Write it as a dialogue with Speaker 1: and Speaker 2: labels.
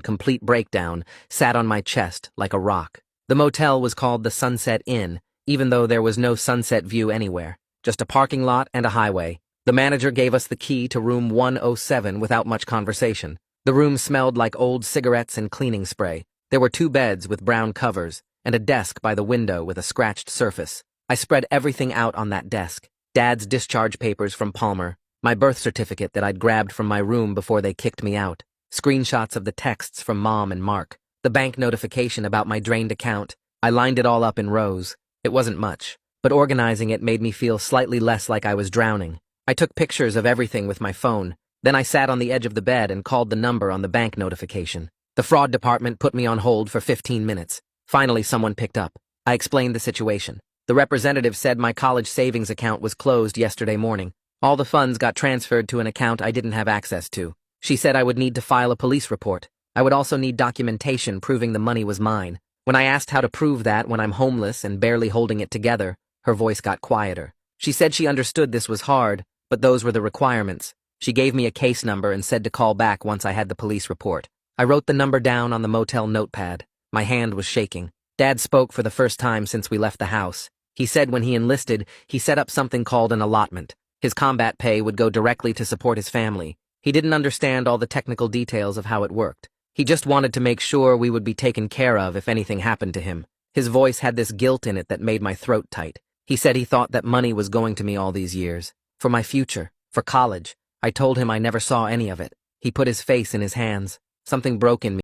Speaker 1: complete breakdown, sat on my chest like a rock. The motel was called the Sunset Inn, even though there was no sunset view anywhere, just a parking lot and a highway. The manager gave us the key to room 107 without much conversation. The room smelled like old cigarettes and cleaning spray. There were 2 beds with brown covers, and a desk by the window with a scratched surface. I spread everything out on that desk. Dad's discharge papers from Palmer, my birth certificate that I'd grabbed from my room before they kicked me out, screenshots of the texts from Mom and Mark, the bank notification about my drained account. I lined it all up in rows. It wasn't much, but organizing it made me feel slightly less like I was drowning. I took pictures of everything with my phone. Then I sat on the edge of the bed and called the number on the bank notification. The fraud department put me on hold for 15 minutes. Finally, someone picked up. I explained the situation. The representative said my college savings account was closed yesterday morning. All the funds got transferred to an account I didn't have access to. She said I would need to file a police report. I would also need documentation proving the money was mine. When I asked how to prove that when I'm homeless and barely holding it together, her voice got quieter. She said she understood this was hard, but those were the requirements. She gave me a case number and said to call back once I had the police report. I wrote the number down on the motel notepad. My hand was shaking. Dad spoke for the first time since we left the house. He said when he enlisted, he set up something called an allotment. His combat pay would go directly to support his family. He didn't understand all the technical details of how it worked. He just wanted to make sure we would be taken care of if anything happened to him. His voice had this guilt in it that made my throat tight. He said he thought that money was going to me all these years. For my future. For college. I told him I never saw any of it. He put his face in his hands. Something broke in me.